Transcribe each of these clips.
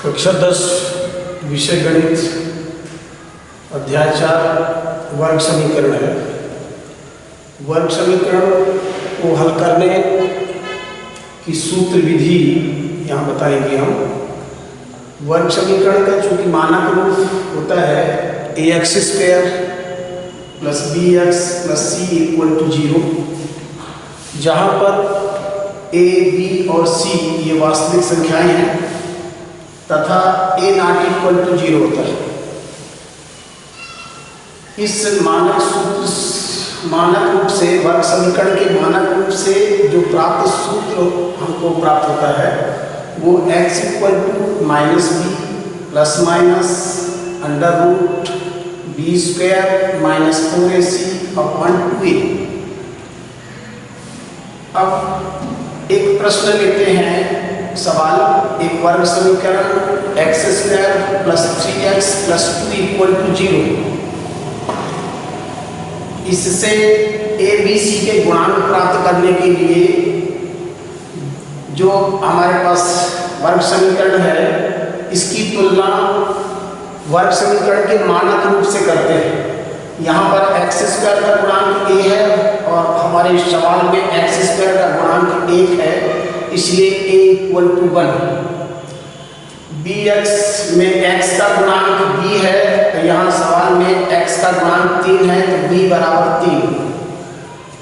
कक्षा 10 विषय गणित अध्याय 4 वर्ग समीकरण है। वर्ग समीकरण को हल करने की सूत्र विधि यहाँ बताएंगे हम। वर्ग समीकरण का चूंकि मानक रूप होता है ax² + bx + c = 0, जहाँ पर a, b और c ये वास्तविक संख्याएं हैं तथा a ≠ 0 होता है। इस मानक रूप से वर्ग समीकरण के मानक रूप से जो प्राप्त सूत्र हमको प्राप्त होता है वो x = -b ± √b² - 4ac/2a। अब एक प्रश्न लेते हैं सवाल। एक वर्ग समीकरण x² + 3x + 2 = 0, इससे a b c के गुणांक प्राप्त करने के लिए जो हमारे पास वर्ग समीकरण है इसकी तुलना वर्ग समीकरण के मानक रूप से करते हैं। यहाँ पर x² का गुणांक a है और हमारे सवाल में x² का गुणांक 1 है, इसलिए a = 1। bx में x का गुणांक b है तो यहाँ सवाल में x का गुणांक 3 है तो b = 3।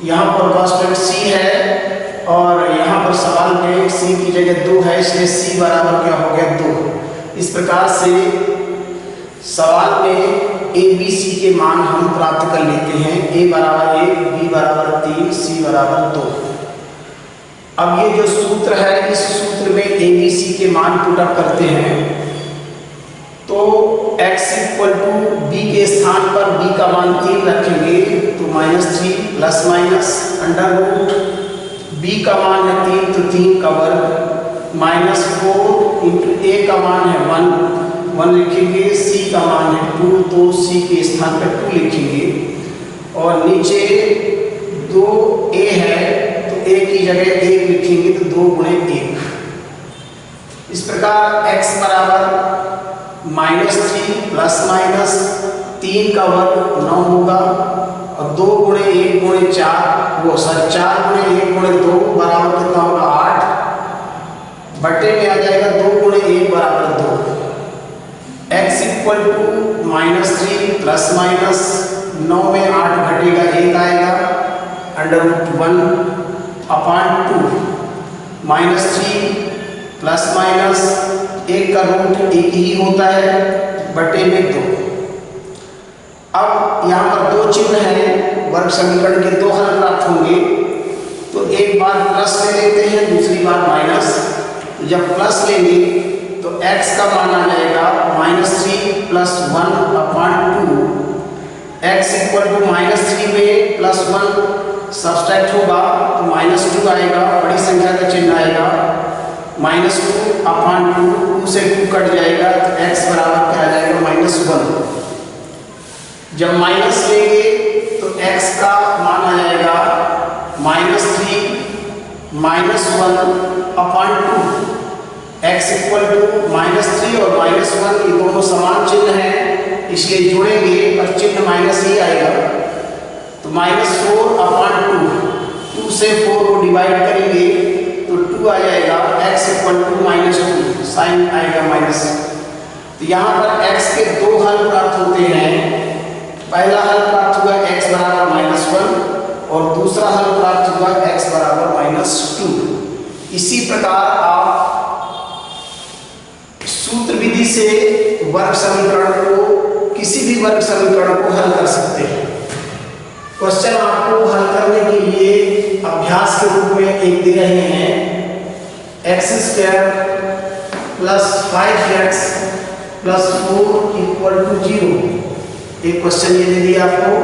यहाँ पर कांस्टेंट c है और यहाँ पर सवाल में c की जगह 2 है, इसलिए c बराबर क्या हो गया 2। इस प्रकार से सवाल में a b c के मान हम प्राप्त कर लेते हैं। a = 1, b = 3, c = 2। अब ये जो सूत्र है इस सूत्र में a b c के मान पुटअप करते हैं तो x = b के स्थान पर b का मान 3 रखेंगे तो -3 ± √b का मान है 3 तो 3 का वर्ग -4 × a का मान है 1 लिखेंगे, c का मान है 2 तो c के स्थान पर 2 लिखेंगे और नीचे 2a है तो a की जगह 1 लिखेंगे तो 2 × 1। इस प्रकार x = -3 ± 3 का वर्ग 9 होगा और 2 × 1 × 4 4 × 1 × 2 बराबर कितना होगा 8 बटे में आ जाएगा 2 × 1 = 2। x = -3 ± 9 में 8 घटेगा 1 आएगा √1/2 -3 ± 1 का रूट 1 ही होता है बटे में 2। अब यहाँ पर दो चिन्ह हैं, वर्ग समीकरण के दो हल प्राप्त होंगे तो एक बार प्लस ले लेते हैं, दूसरी बार माइनस। जब प्लस लेंगे तो x का मान आ जाएगा -3 + 1/2। x = -3 में +1 सब्सट्रैक्ट होगा तो -2 आएगा, बड़ी संख्या का चिन्ह आएगा -2/2, 2 से 2 कट जाएगा तो x बराबर क्या आ जाएगा -1। जब माइनस लेंगे तो x का मान आ जाएगा -3 - 1/2। x = -3 और -1 ये दोनों समान चिन्ह हैं, इसलिए जोड़ेंगे पर चिन्ह माइनस ही आएगा तो -4/2, 2 से 4 को डिवाइड करेंगे तो 2 आ जाएगा। x = -2, साइन आएगा माइनस। तो यहाँ पर x के दो हल प्राप्त होते हैं। पहला हल प्राप्त हुआ x = -1 और दूसरा हल प्राप्त हुआ x = -2। इसी प्रकार आप सूत्र विधि से वर्ग समीकरण को, किसी भी वर्ग समीकरण को हल कर सकते हैं। क्वेश्चन आपको हल करने के लिए अभ्यास के रूप में एक दे रहे हैं x² + 5x + 4 = 0। एक क्वेश्चन ये दे दिया आपको।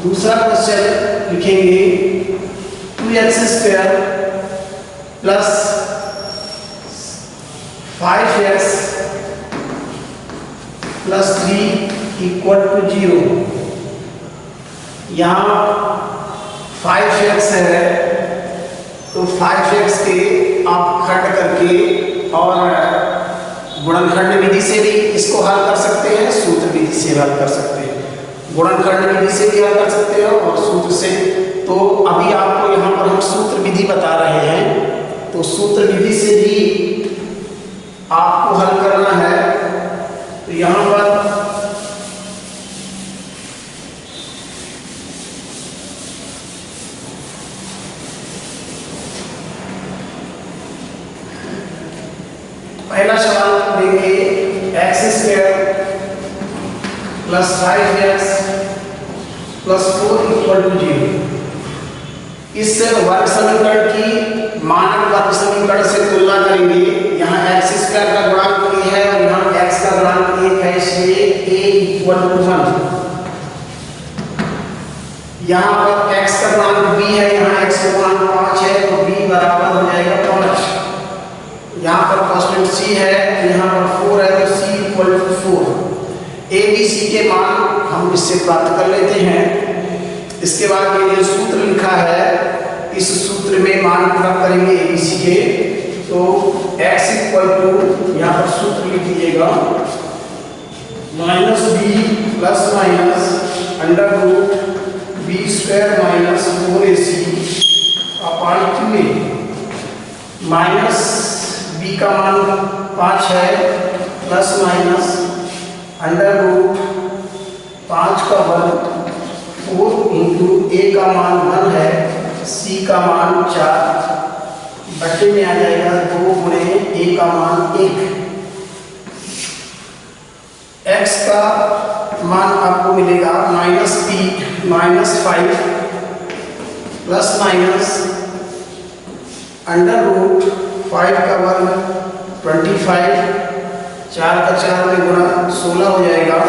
दूसरा क्वेश्चन लिखेंगे 2x² + 5x + 3 = 0। यहाँ 5x है तो 5x के आप खंड करके और और गुणनखंड विधि से भी इसको हल कर सकते हैं, सूत्र विधि से हल कर सकते हैं। गुणनखंड विधि से भी हल कर सकते हैं और सूत्र से। तो अभी आपको यहाँ पर हम सूत्र विधि बता रहे हैं, तो सूत्र विधि से भी आपको हल करना है। तो यहाँ पर पहला सवाल लेंगे x² + 5x + 4 = 0। इस वर्ग समीकरण की मानक वर्ग समीकरण से तुलना करेंगे। यहाँ x² का गुणांक a है और यहाँ x का गुणांक 1 है, इसलिए a = 1। यहाँ पर x का गुणांक b है, यहाँ x का गुणांक 5 है, तो b बराबर हो जाएगा 5। यहाँ पर कांस्टेंट c है, यहाँ पर 4 है, तो c = 4। a b c के मान हम इससे प्राप्त कर लेते हैं। इसके बाद ये जो सूत्र लिखा है, इस सूत्र में मान प्राप्त करेंगे a b c के। तो x = यहाँ पर सूत्र लिख दीजिएगा -b ± √b² - 4ac/2a। Minus b का मान 5 है, प्लस माइनस √5 का वर्ग 4 × a का मान 1 है, c का मान 4 बटे में आ जाएगा 2 × a का मान 1। x का मान आपको मिलेगा -5 प्लस माइनस √5 का वर्ग 25, 4 का 4 में गुणा 16 हो जाएगा,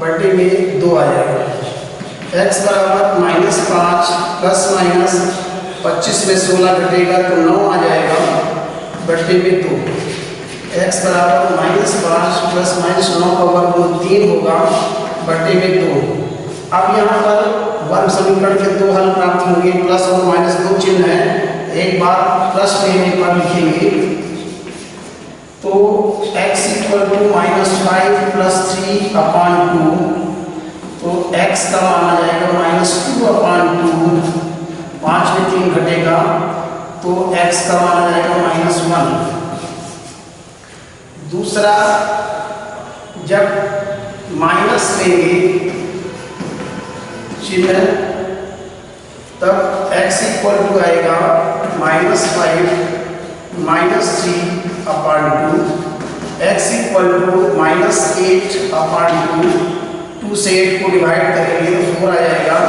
बटे में 2 आ जाएगा। x बराबर -5 प्लस माइनस 25 में 16 घटेगा तो 9 आ जाएगा, बटे में 2। x बराबर -5 प्लस माइनस 9 का वर्ग 3 होगा, बटे में 2। अब यहाँ पर वर्ग समीकरण के 2 हल प्राप्त होंगे, प्लस और माइनस 2 चिन्ह है, एक बार प्लस में एक बार लिखेंगे। तो x = -5 + 3/2, तो x का मान आ जाएगा -2/2, 5 में 3 घटेगा तो x का मान आ जाएगा -1। दूसरा, जब माइनस लेंगे चिन्ह, तब x = आएगा -5 - 3/2, x = -8/2, 2 से 8 को डिवाइड करेंगे तो 4 आ जाएगा,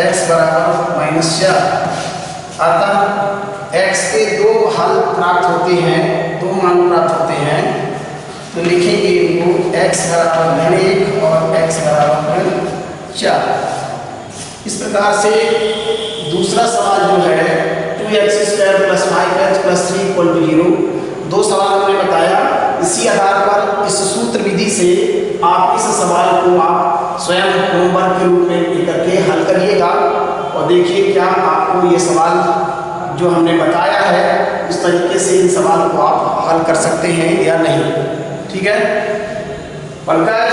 x बराबर -4। अतः x के 2 हल प्राप्त होते हैं, 2 मान प्राप्त होते हैं, तो लिखेंगे इनको x बराबर 1 और x बराबर 4। इस प्रकार से दूसरा सवाल जो है 2x² + 5x + 3 = 0, 2 सवाल हमने बताया। इसी आधार पर इस सूत्र विधि से आप इस सवाल को आप स्वयं होमवर्क के रूप में लेकर के हल करिएगा और देखिए क्या आपको ये सवाल जो हमने बताया है उस तरीके से इन सवाल को आप हल कर सकते हैं या नहीं। ठीक है पंकज।